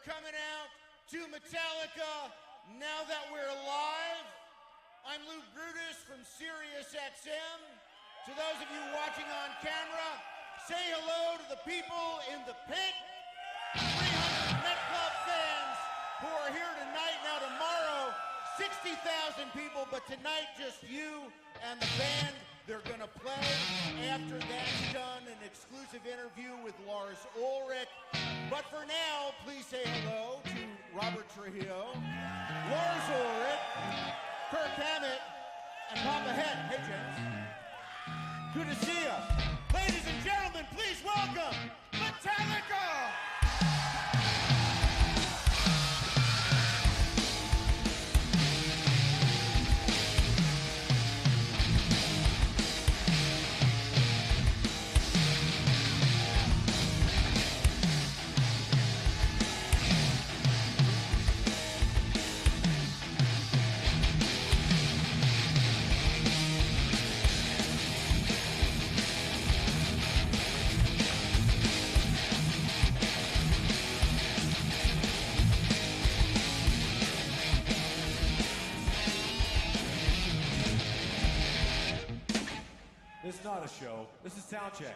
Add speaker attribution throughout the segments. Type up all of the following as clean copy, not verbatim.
Speaker 1: coming out to Metallica Now That We're Alive. I'm Luke Brutus from Sirius XM. To those of you watching on camera, say hello to the people in the pit. 300 Met Club fans who are here tonight. Now tomorrow, 60,000 people, but tonight just you and the band. They're gonna play. After that's done, an exclusive interview with Lars Ulrich. But for now, please say hello to Robert Trujillo, Lars Ulrich, Kirk Hammett, and Papa Head. Hey, James. Good to see you. Ladies and gentlemen, please welcome Metallica!
Speaker 2: This is not a show. This is Soundcheck.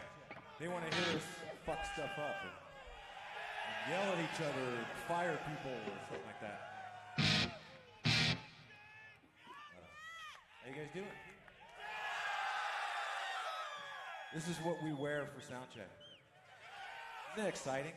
Speaker 2: They want to hear us fuck stuff up and yell at each other and fire people or something like that. How you guys doing? This is what we wear for Soundcheck. Isn't that exciting?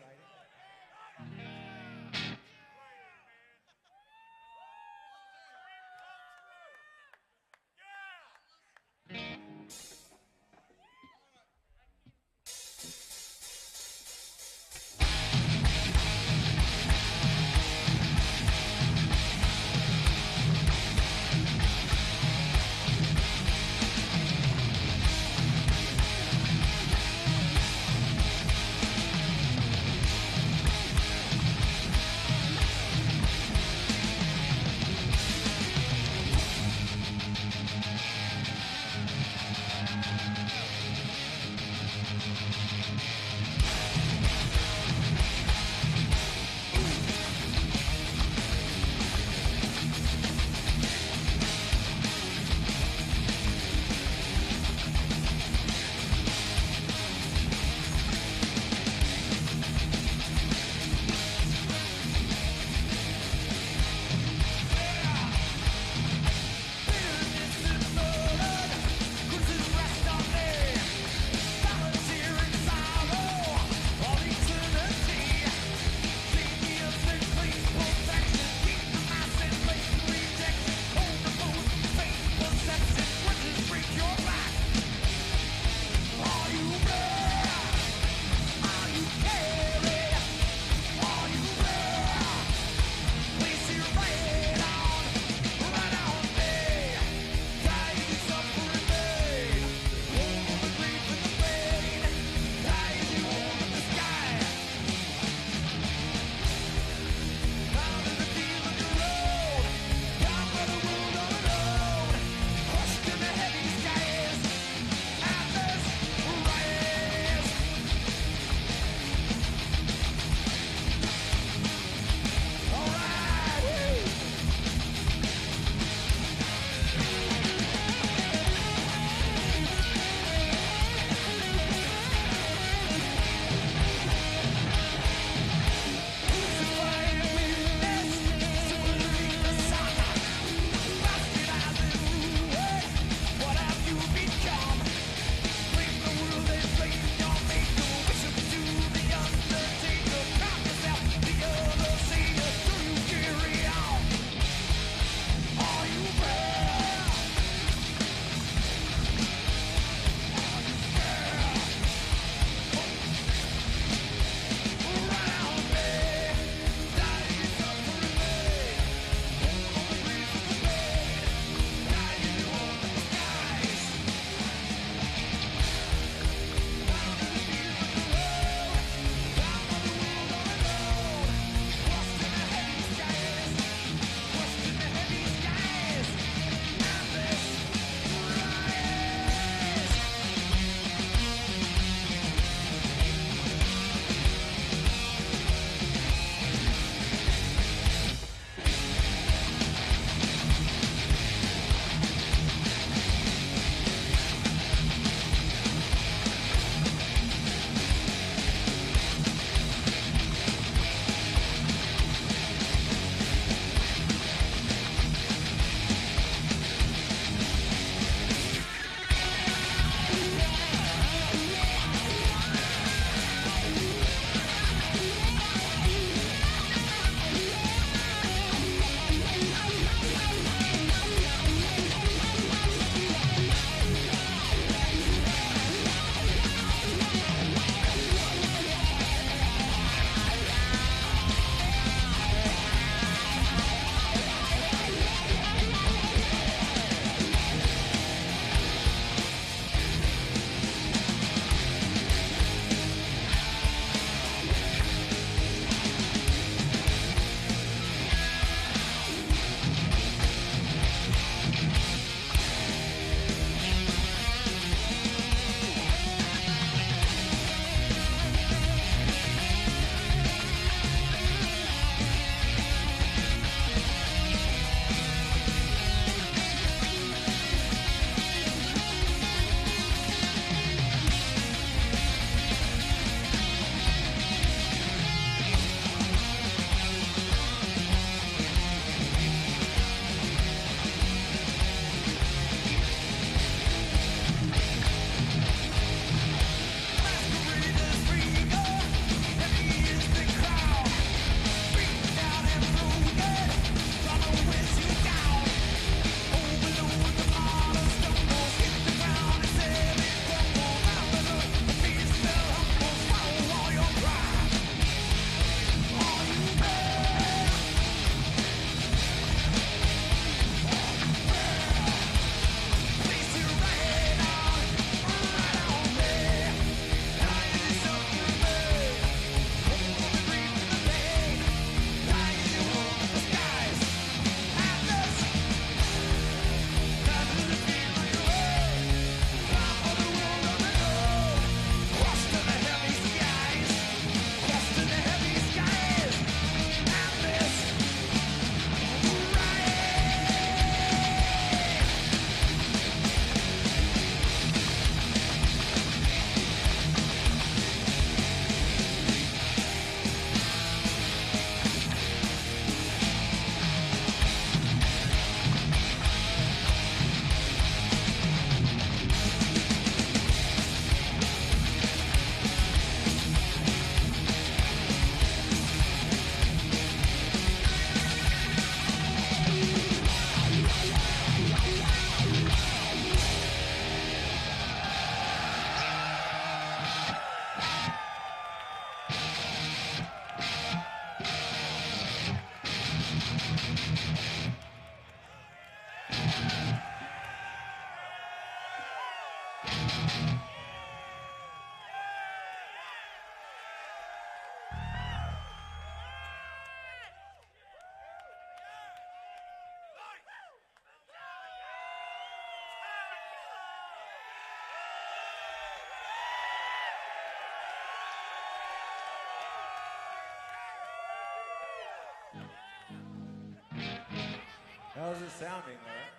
Speaker 2: How's it sounding, all right?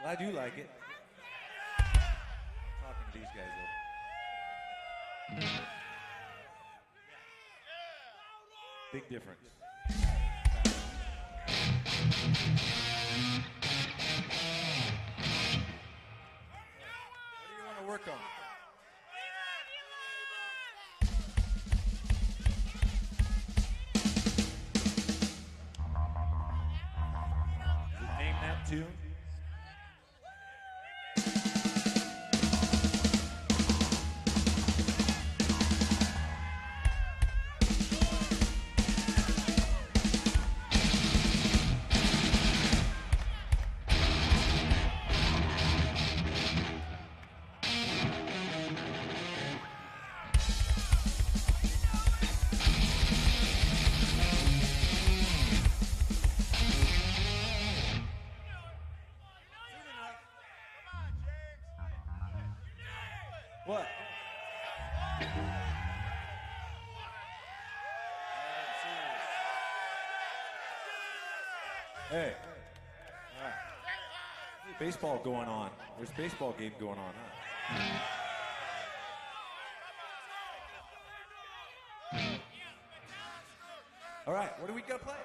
Speaker 2: Glad you like it. Talking to these guys, though. Big difference. What do you want to work on? Name that tune. What? Hey. All right. Baseball going on. There's a baseball game going on, huh? All right, what do we got to play?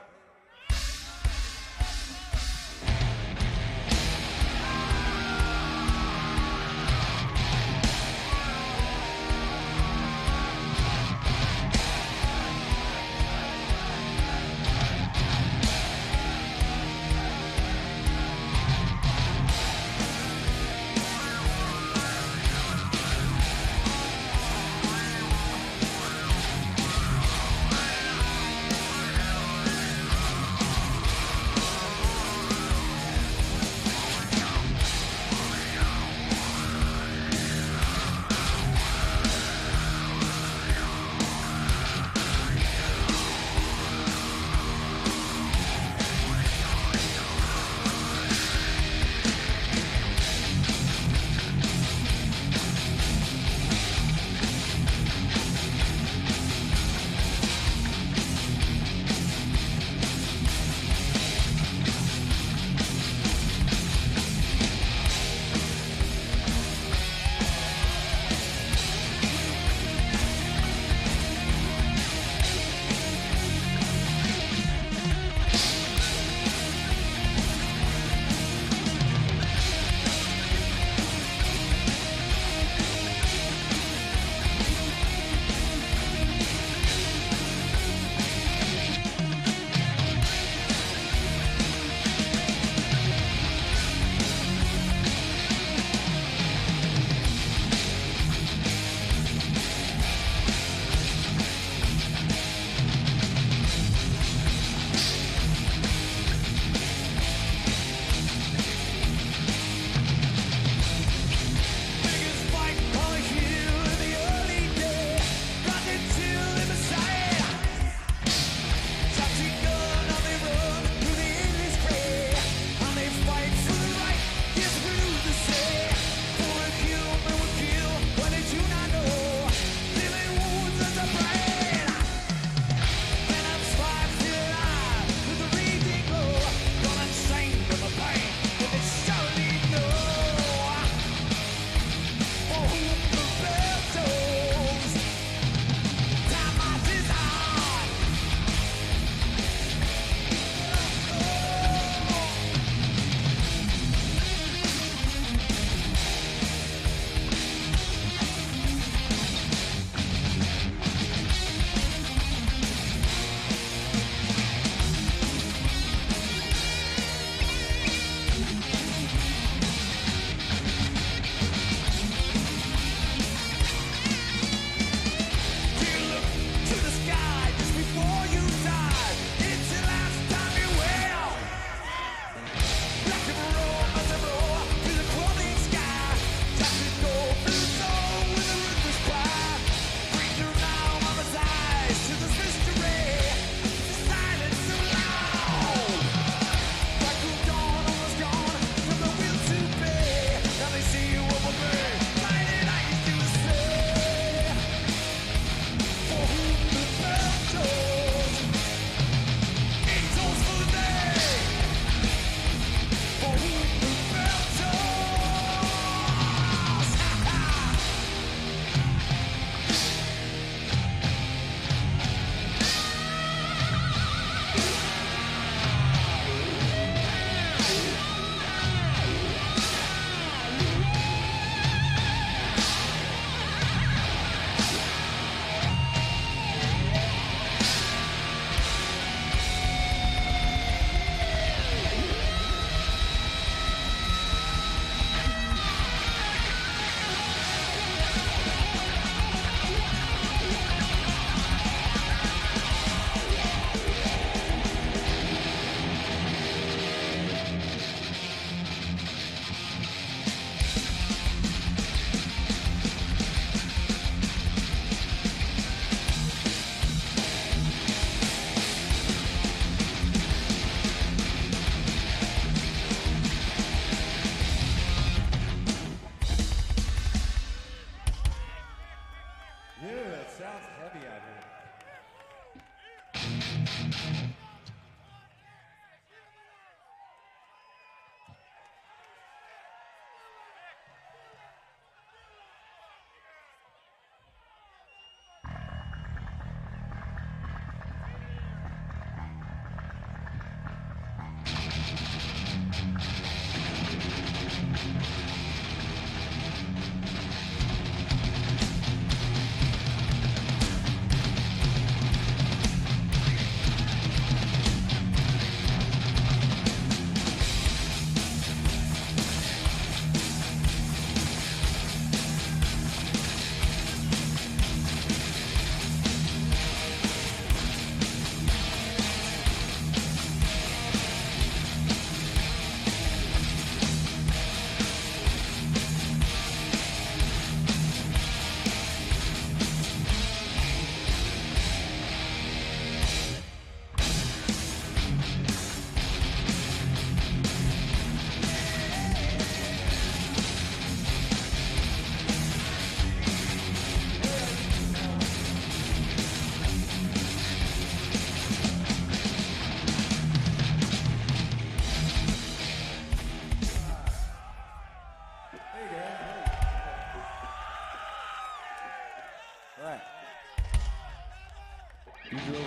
Speaker 2: You drove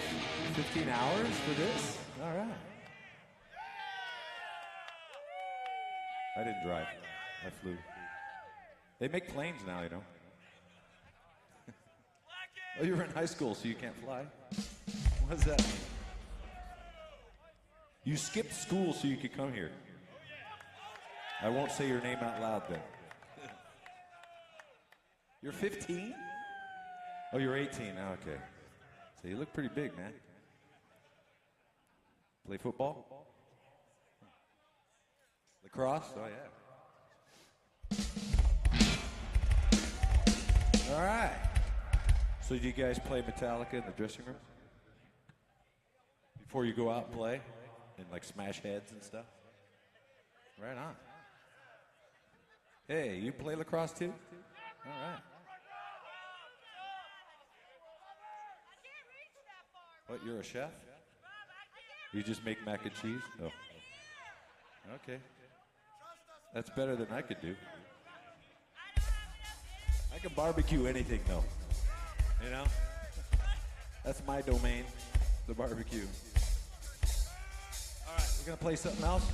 Speaker 2: 15 hours for this? All right. I didn't drive. I flew. They make planes now, you know. Oh, you were in high school, so you can't fly? What does that mean? You skipped school so you could come here. I won't say your name out loud then. You're 15? Oh, you're 18. Oh, okay. So you look pretty big, man. Play football? Lacrosse? Oh, yeah. All right. So do you guys play Metallica in the dressing room? Before you go out and play? And like smash heads and stuff? Right on. Hey, you play lacrosse too? All right. What, you're a chef? You just make mac and cheese? Oh. Okay. That's better than I could do. I can barbecue anything though. You know? That's my domain, the barbecue. All right, we're gonna play something else.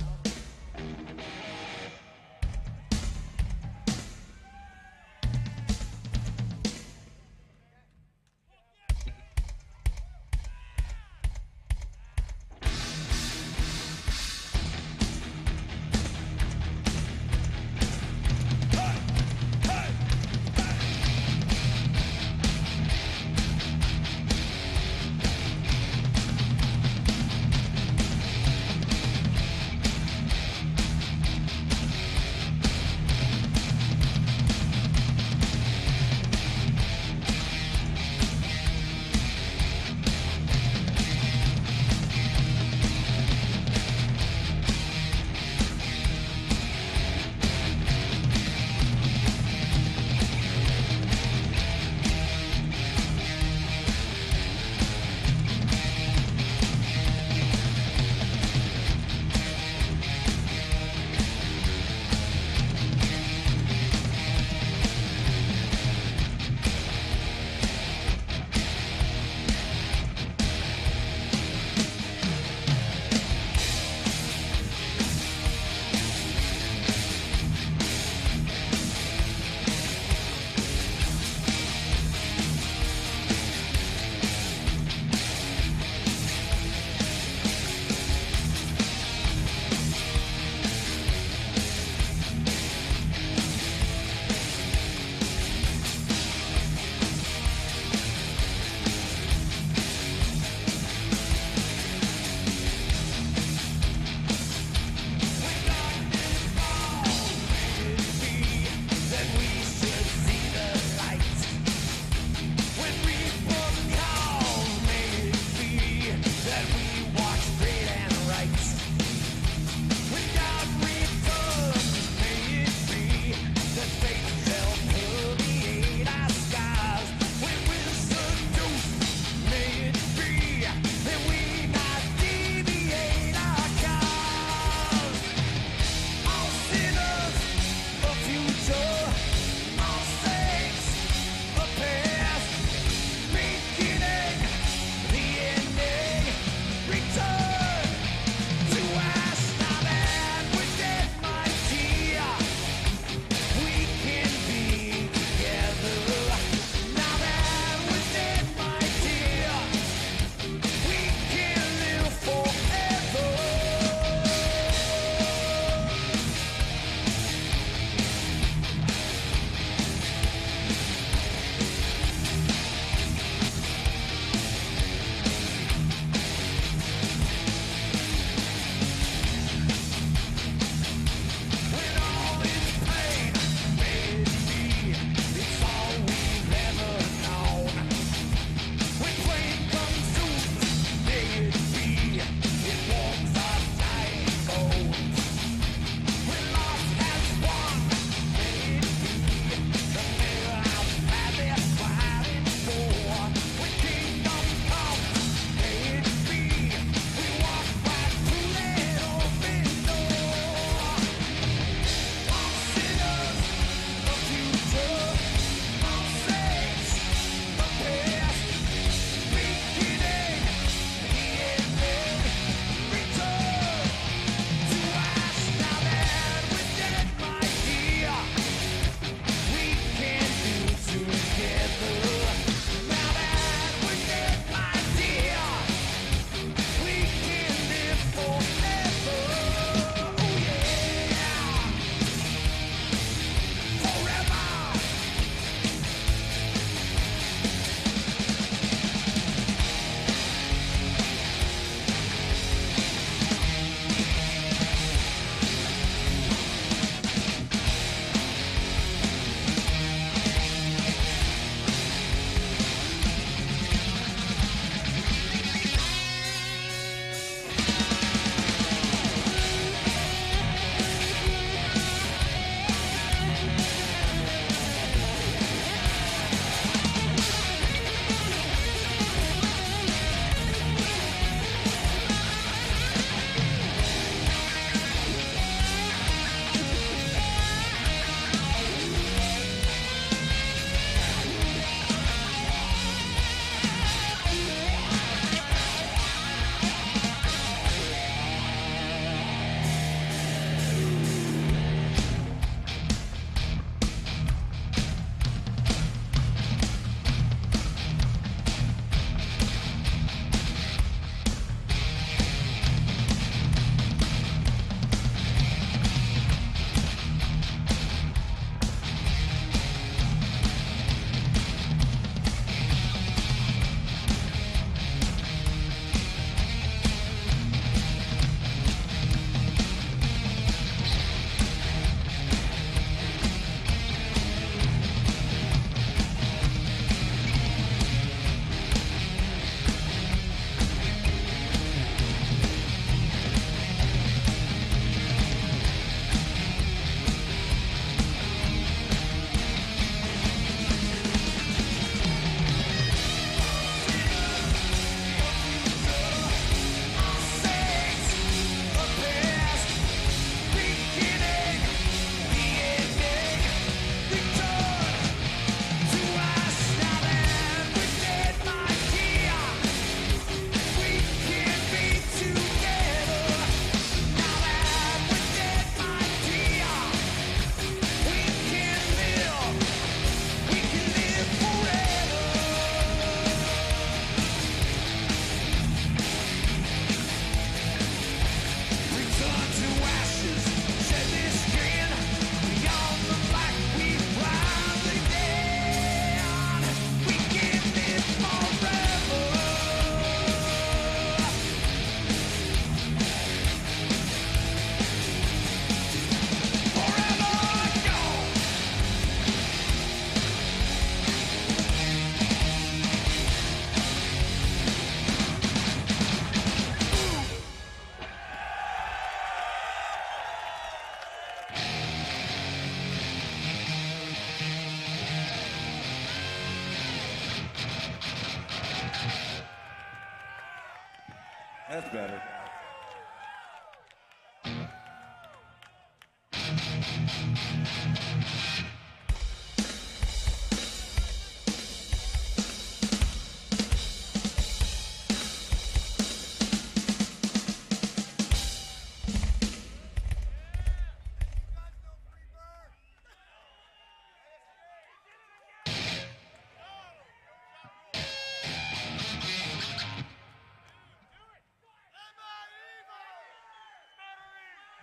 Speaker 2: That's better.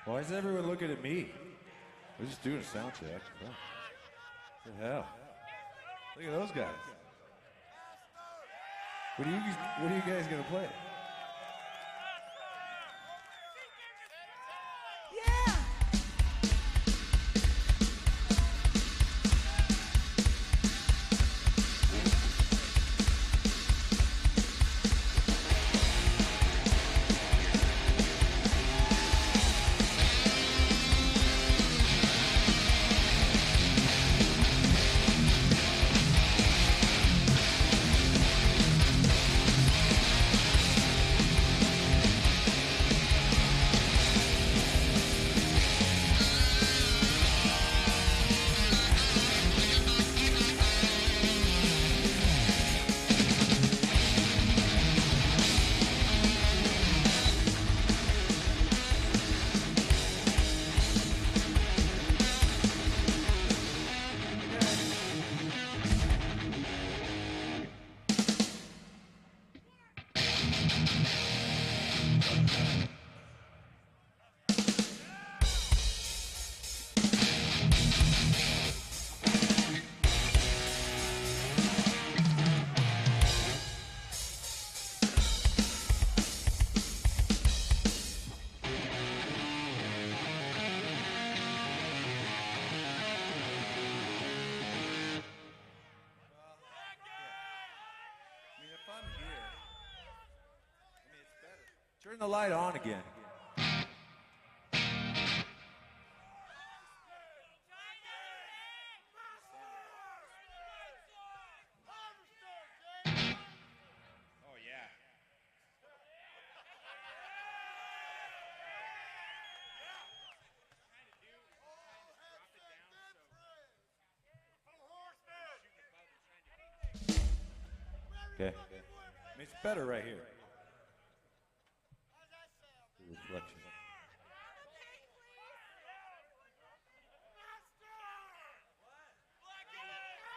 Speaker 2: Why is everyone looking at me? We're just doing a sound check. Oh. What the hell? Look at those guys. What are you guys gonna play? Turn the light on again.
Speaker 1: Oh, yeah.
Speaker 2: Okay. I mean, it's better right here. The reflection.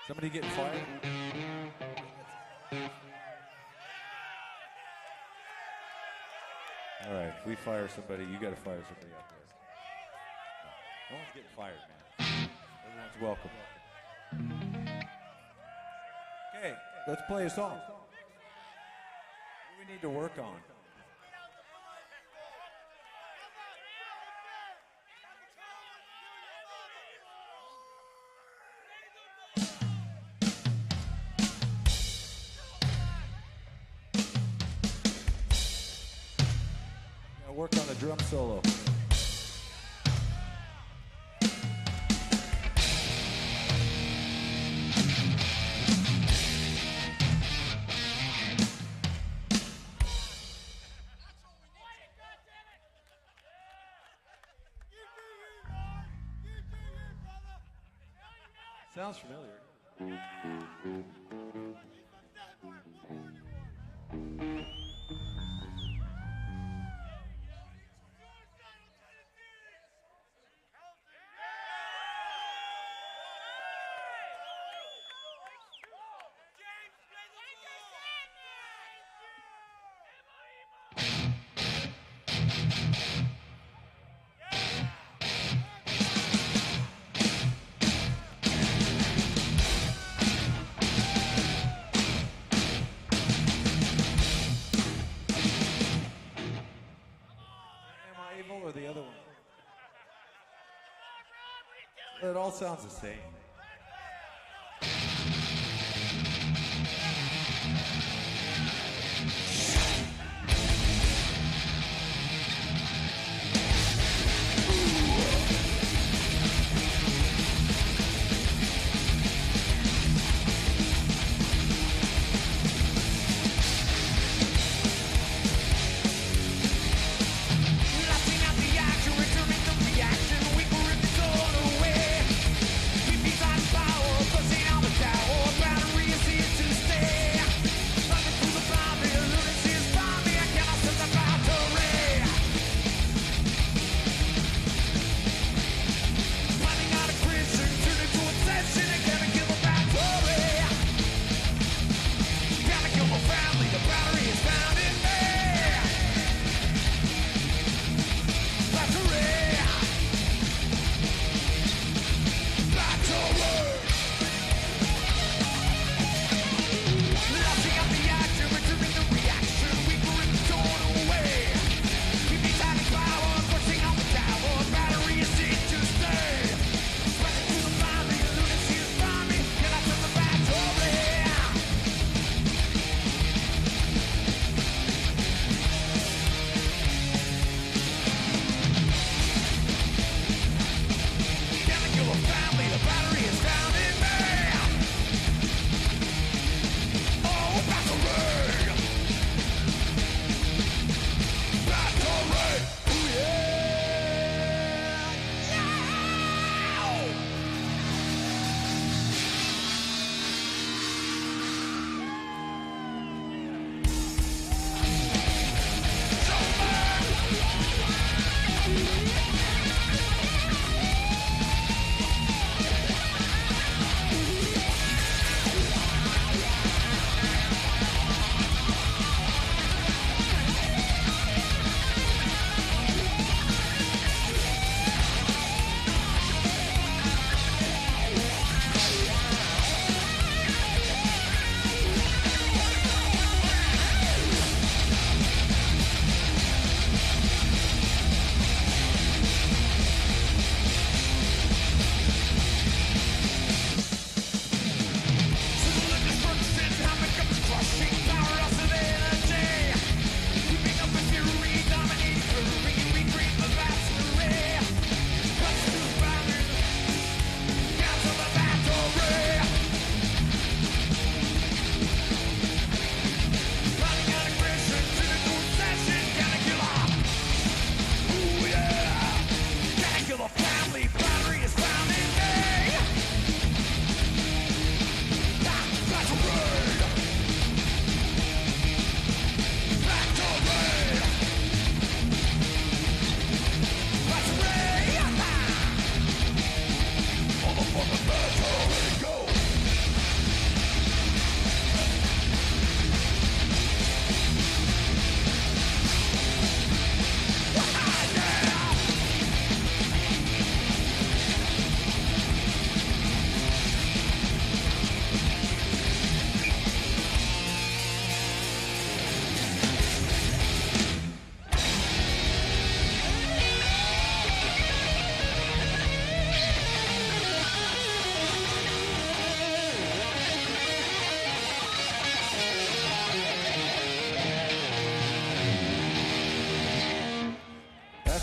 Speaker 2: Somebody getting fired? All right, if we fire somebody, you got to fire somebody out there. No one's getting fired, man. Everyone's welcome. Okay, let's play a song. What do we need to work on? Work on a drum solo. Sounds familiar. Or the other one? It all sounds the same.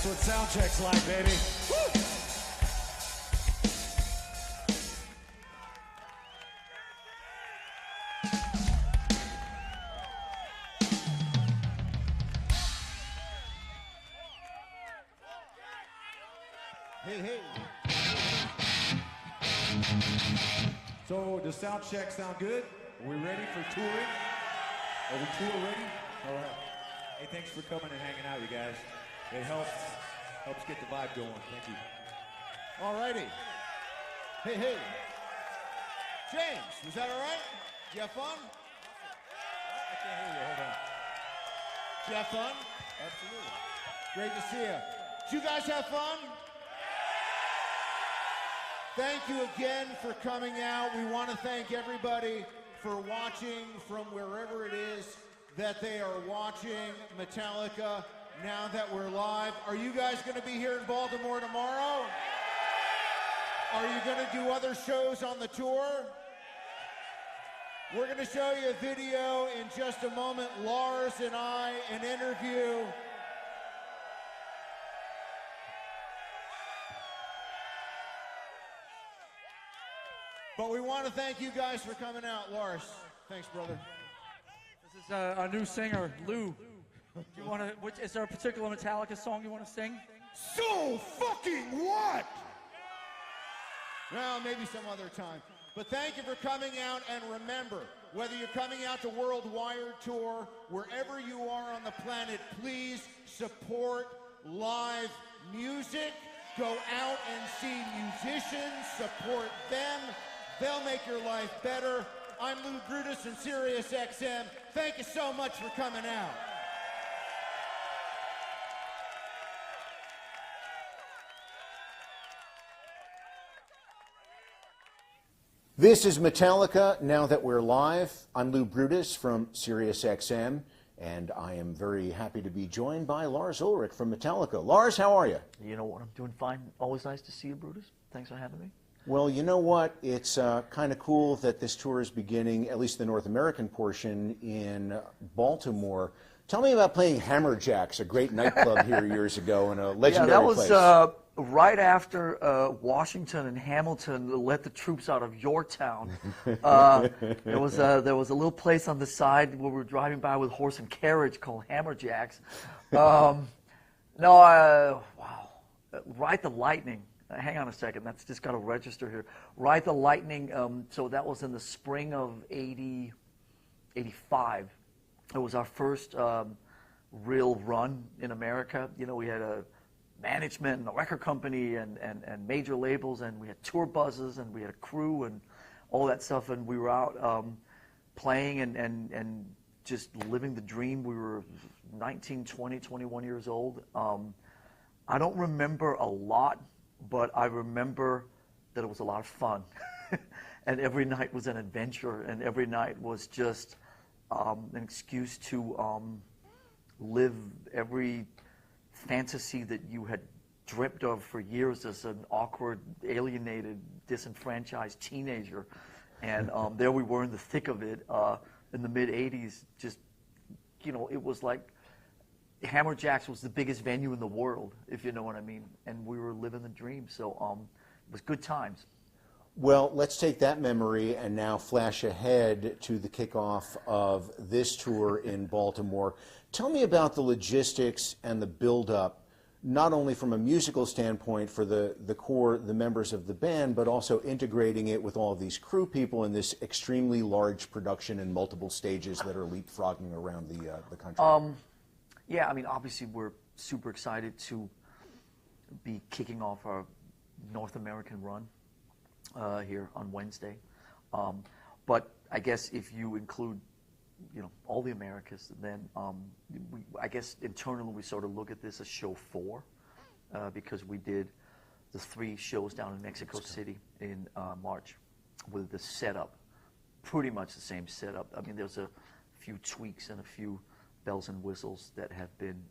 Speaker 2: what Soundcheck's like, baby. Woo!
Speaker 1: Hey, hey.
Speaker 2: So, does Soundcheck sound good? Are we ready for touring? Are we tour ready? All right. Hey, thanks for coming and hanging out, you guys. It helps get the vibe going. Thank you.
Speaker 1: All righty. Hey, hey. James, was that all right? Did you have fun?
Speaker 2: I can't hear you. Hold on.
Speaker 1: Did you have fun?
Speaker 2: Absolutely.
Speaker 1: Great to see you. Did you guys have fun? Thank you again for coming out. We want to thank everybody for watching from wherever it is that they are watching Metallica now that we're live. Are you guys going to be here in Baltimore tomorrow? Are you going to do other shows on the tour? We're going to show you a video in just a moment. Lars and I, an interview. But we want to thank you guys for coming out. Lars, thanks, brother.
Speaker 3: This is our new singer, Lou. Do you want to? Is there a particular Metallica song you want to sing?
Speaker 1: So fucking what? Well, maybe some other time. But thank you for coming out, and remember, whether you're coming out to World Wire Tour, wherever you are on the planet, please support live music. Go out and see musicians, support them. They'll make your life better. I'm Lou Brutus from Sirius XM. Thank you so much for coming out. This is Metallica, now that we're live. I'm Lou Brutus from Sirius XM, and I am very happy to be joined by Lars Ulrich from Metallica. Lars, how are you?
Speaker 4: You know what? I'm doing fine. Always nice to see you, Brutus. Thanks for having me.
Speaker 1: Well, you know what? It's kind of cool that this tour is beginning, at least the North American portion, in Baltimore. Tell me about playing Hammerjacks, a great nightclub here years ago in a legendary place.
Speaker 4: Yeah, that was right after Washington and Hamilton let the troops out of Yorktown. There was a little place on the side where we were driving by with horse and carriage called Hammerjacks. Wow. Ride the Lightning. Hang on a second, that's just got to register here. Ride the Lightning, so that was in the spring of 85. It was our first real run in America. You know, we had a management and a record company and major labels, and we had tour buses, and we had a crew and all that stuff, and we were out playing and just living the dream. We were 19, 20, 21 years old. I don't remember a lot, but I remember that it was a lot of fun. And every night was an adventure, and every night was just an excuse to live every fantasy that you had dreamt of for years as an awkward, alienated, disenfranchised teenager. And there we were in the thick of it in the mid-'80s. Just, you know, it was like Hammerjacks was the biggest venue in the world, if you know what I mean, and we were living the dream, so it was good times.
Speaker 1: Well, let's take that memory and now flash ahead to the kickoff of this tour in Baltimore. Tell me about the logistics and the build-up, not only from a musical standpoint for the core, the members of the band, but also integrating it with all of these crew people in this extremely large production in multiple stages that are leapfrogging around the country.
Speaker 4: Yeah, I mean, obviously we're super excited to be kicking off our North American run here on Wednesday. But I guess if you include, you know, all the Americas, then I guess internally we sort of look at this as show 4 because we did the 3 shows down in Mexico City in March with the setup, pretty much the same setup. I mean, there's a few tweaks and a few bells and whistles that have been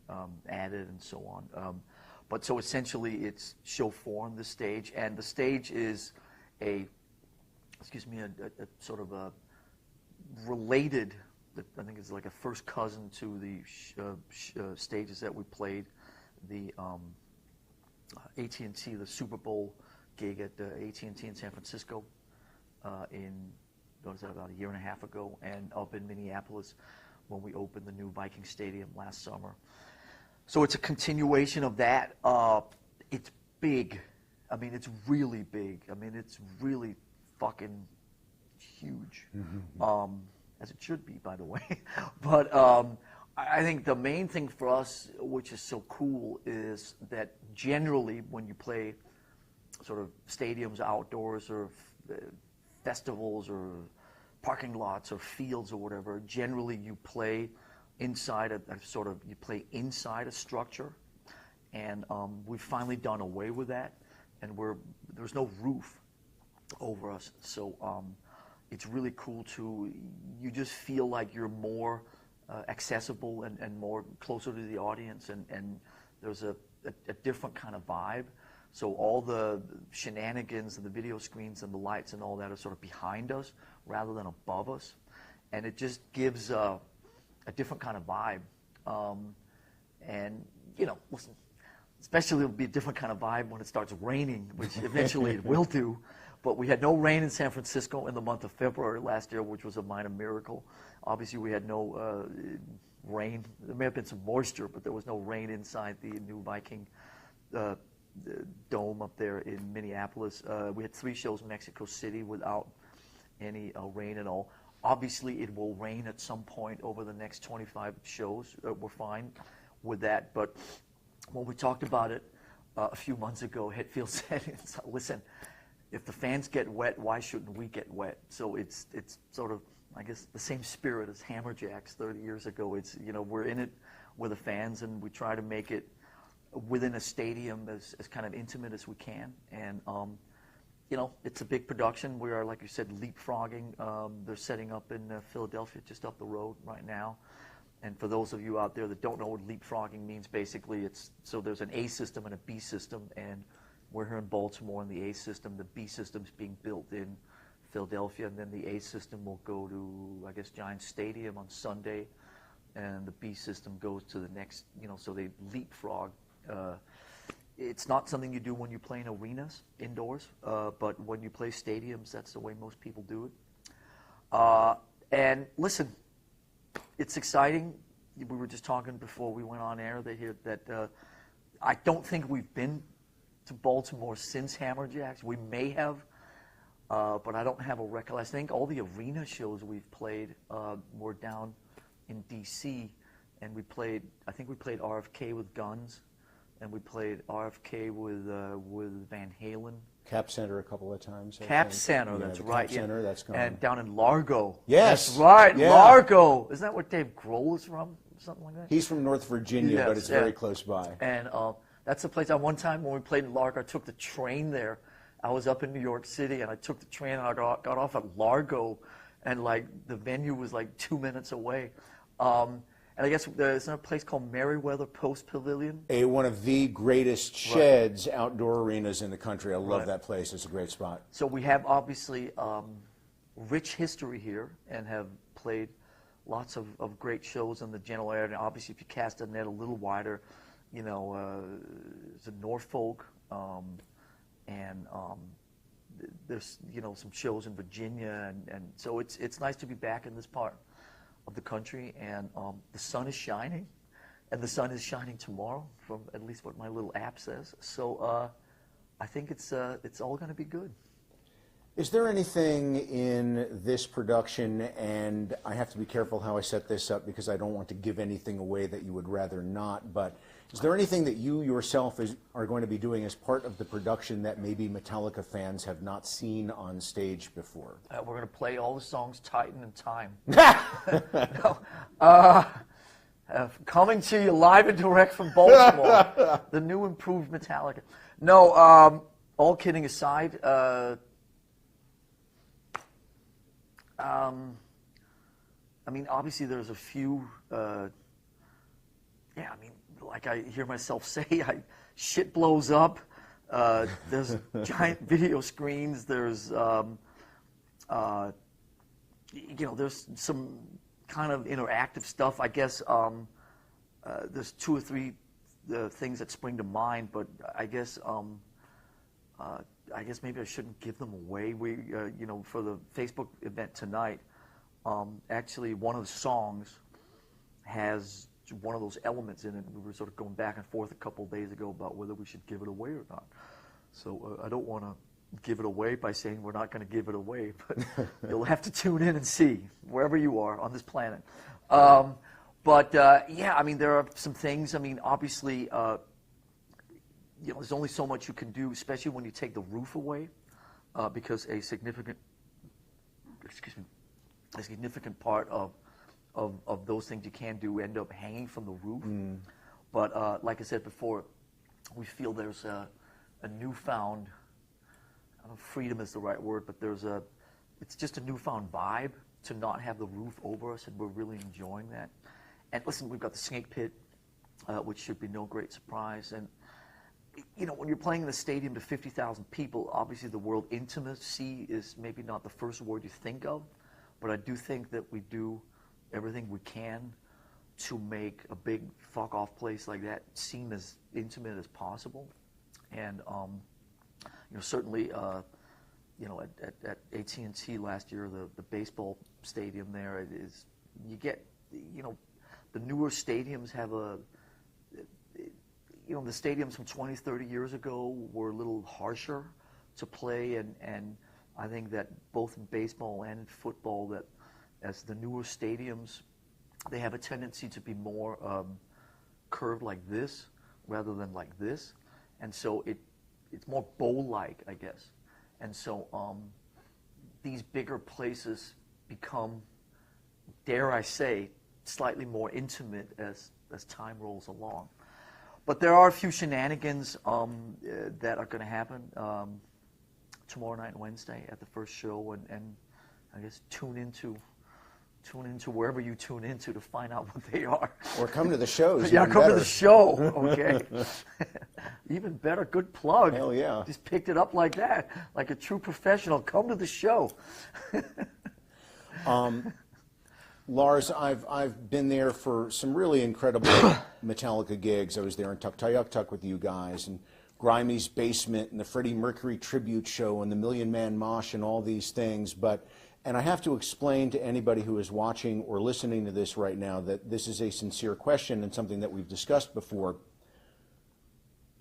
Speaker 4: added and so on. But so essentially it's show 4 on the stage, and the stage is a sort of a related, I think it's like a first cousin to the stages that we played, the AT&T, the Super Bowl gig at AT&T in San Francisco what was that, about a year and a half ago, and up in Minneapolis when we opened the new Viking Stadium last summer. So it's a continuation of that. It's big. I mean, it's really big. I mean, it's really fucking huge, as it should be, by the way. But I think the main thing for us, which is so cool, is that generally when you play sort of stadiums, outdoors, or festivals, or parking lots, or fields, or whatever, generally you play inside you play inside a structure, and we've finally done away with that, and there's no roof over us, so it's really cool you just feel like you're more accessible and more closer to the audience, and there's a different kind of vibe. So all the shenanigans and the video screens and the lights and all that are sort of behind us rather than above us, and it just gives a different kind of vibe. And listen, especially it'll be a different kind of vibe when it starts raining, which eventually it will do. But we had no rain in San Francisco in the month of February last year, which was a minor miracle. Obviously, we had no rain. There may have been some moisture, but there was no rain inside the new Viking dome up there in Minneapolis. We had 3 shows in Mexico City without any rain at all. Obviously, it will rain at some point over the next 25 shows. We're fine with that. But when we talked about it a few months ago, Hetfield said, listen, if the fans get wet, why shouldn't we get wet? So it's sort of, I guess, the same spirit as Hammerjacks 30 years ago. It's, we're in it with the fans, and we try to make it within a stadium as kind of intimate as we can. And, it's a big production. We are, like you said, leapfrogging. They're setting up in Philadelphia, just up the road right now. And for those of you out there that don't know what leapfrogging means, basically there's an A system and a B system, and we're here in Baltimore in the A system. The B system's being built in Philadelphia, and then the A system will go to, I guess, Giants Stadium on Sunday, and the B system goes to the next, so they leapfrog. It's not something you do when you play in arenas, indoors, but when you play stadiums, that's the way most people do it. And listen, it's exciting. We were just talking before we went on air that I don't think we've been to Baltimore since Hammerjacks. We may have, but I don't have a recollection. I think all the arena shows we've played were down in D.C., and I think we played RFK with Guns, and we played RFK with Van Halen.
Speaker 5: Cap Center a couple of times.
Speaker 4: Cap Center, that's right.
Speaker 5: Cap Center, that's gone.
Speaker 4: And down in Largo.
Speaker 5: Yes.
Speaker 4: That's right,
Speaker 5: yeah.
Speaker 4: Largo. Isn't that where Dave Grohl is from? Something like that?
Speaker 5: He's from North Virginia,
Speaker 4: yes,
Speaker 5: but it's very close by.
Speaker 4: And that's the place. One time when we played in Largo, I took the train there. I was up in New York City, and I took the train, and I got off at Largo, and the venue was 2 minutes away. And I guess there's another place called Merriweather Post Pavilion.
Speaker 5: One of the greatest sheds, outdoor arenas in the country. I love that place. It's a great spot.
Speaker 4: So we have obviously rich history here, and have played lots of great shows in the general area. And obviously, if you cast the net a little wider, there's a Norfolk, and there's some shows in Virginia, and so it's nice to be back in this part of the country, and the sun is shining, and the sun is shining tomorrow, from at least what my little app says. So I think it's all going to be good.
Speaker 5: Is there anything in this production, and I have to be careful how I set this up because I don't want to give anything away that you would rather not, but is there anything that you yourself are going to be doing as part of the production that maybe Metallica fans have not seen on stage before?
Speaker 4: We're going to play all the songs Titan and Time. Coming to you live and direct from Baltimore, the new improved Metallica. No, all kidding aside, I mean, obviously there's a few, like I hear myself say, shit blows up. There's giant video screens. There's, there's some kind of interactive stuff. I guess there's 2 or 3 things that spring to mind, but I guess maybe I shouldn't give them away. We, for the Facebook event tonight, actually one of the songs has one of those elements in it. We were sort of going back and forth a couple of days ago about whether we should give it away or not. So I don't want to give it away by saying we're not going to give it away, but you'll have to tune in and see wherever you are on this planet. Yeah, I mean, there are some things. I mean, obviously, there's only so much you can do, especially when you take the roof away, because a significant part of those things you can do end up hanging from the roof. But like I said before, we feel there's a newfound, I don't know if freedom is the right word, but it's just a newfound vibe to not have the roof over us, and we're really enjoying that. And listen, we've got the Snake Pit, which should be no great surprise. And when you're playing in the stadium to 50,000 people, obviously the word intimacy is maybe not the first word you think of, but I do think that we do everything we can to make a big fuck-off place like that seem as intimate as possible. And certainly, at AT&T last year, the baseball stadium there is, you get, the newer stadiums have the stadiums from 20, 30 years ago were a little harsher to play, and I think that both in baseball and in football, that as the newer stadiums, they have a tendency to be more curved like this rather than like this, and so it's more bowl-like, I guess. And so these bigger places become, dare I say, slightly more intimate as time rolls along. But there are a few shenanigans that are going to happen tomorrow night and Wednesday at the first show, and I guess tune into wherever you tune into to find out what they are.
Speaker 5: Or come to the shows.
Speaker 4: Yeah, come to the show. Okay. Even better. Good plug.
Speaker 5: Hell yeah.
Speaker 4: Just picked it up like that, like a true professional. Come to the show.
Speaker 5: Lars, I've been there for some really incredible Metallica gigs. I was there in Tuktoyaktuk with you guys, and Grimey's Basement, and the Freddie Mercury tribute show, and the Million Man Mosh, and all these things. And I have to explain to anybody who is watching or listening to this right now that this is a sincere question and something that we've discussed before.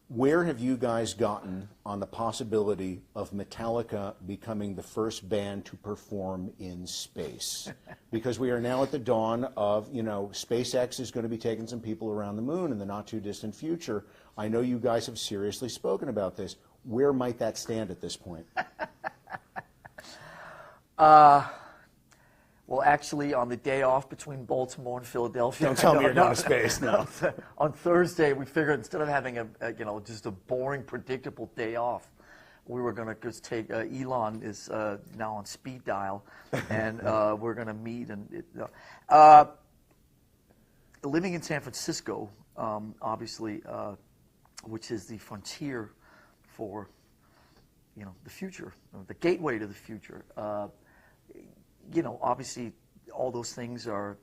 Speaker 5: Where have you guys gotten on the possibility of Metallica becoming the first band to perform in space? Because we are now at the dawn of, SpaceX is going to be taking some people around the moon in the not too distant future. I know you guys have seriously spoken about this. Where might that stand at this point?
Speaker 4: Well, actually, on the day off between Baltimore and Philadelphia.
Speaker 5: Don't tell me you're going to space now.
Speaker 4: On Thursday, we figured instead of having just a boring, predictable day off, we were going to just take. Elon is now on speed dial, and we're going to meet. And living in San Francisco, obviously, which is the frontier for the future, the gateway to the future. Obviously, all those things are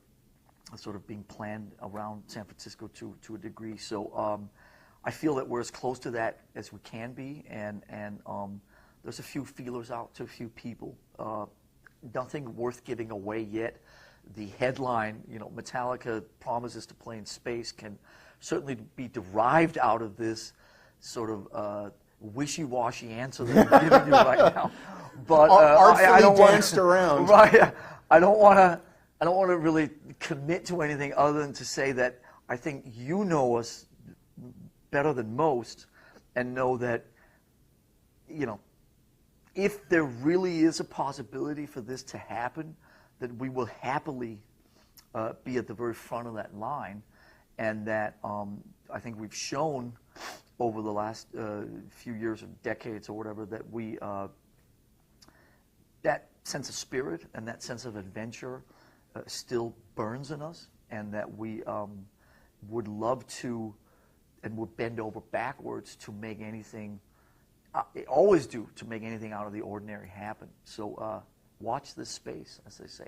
Speaker 4: sort of being planned around San Francisco to a degree. So I feel that we're as close to that as we can be, and there's a few feelers out to a few people. Nothing worth giving away yet. The headline, Metallica promises to play in space, can certainly be derived out of this sort of wishy-washy answer that I'm giving you right now. But I don't
Speaker 5: danced around.
Speaker 4: Right. I don't want to really commit to anything other than to say that I think you know us better than most, and know that if there really is a possibility for this to happen, that we will happily be at the very front of that line, and that I think we've shown over the last few years or decades or whatever that we that sense of spirit and that sense of adventure still burns in us, and that we would love to and would bend over backwards to make anything, always do, to make anything out of the ordinary happen. So watch this space, as they say.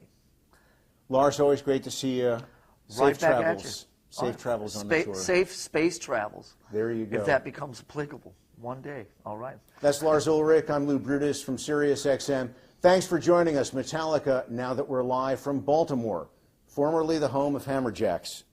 Speaker 5: Lars, always great to see you. Safe
Speaker 4: Right back at
Speaker 5: travels. Safe travels on the tour.
Speaker 4: Safe space travels.
Speaker 5: There you go.
Speaker 4: If that becomes applicable one day. All right.
Speaker 5: That's Lars Ulrich. I'm Lou Brutus from SiriusXM. Thanks for joining us. Metallica, Now That We're Live from Baltimore, formerly the home of Hammerjacks.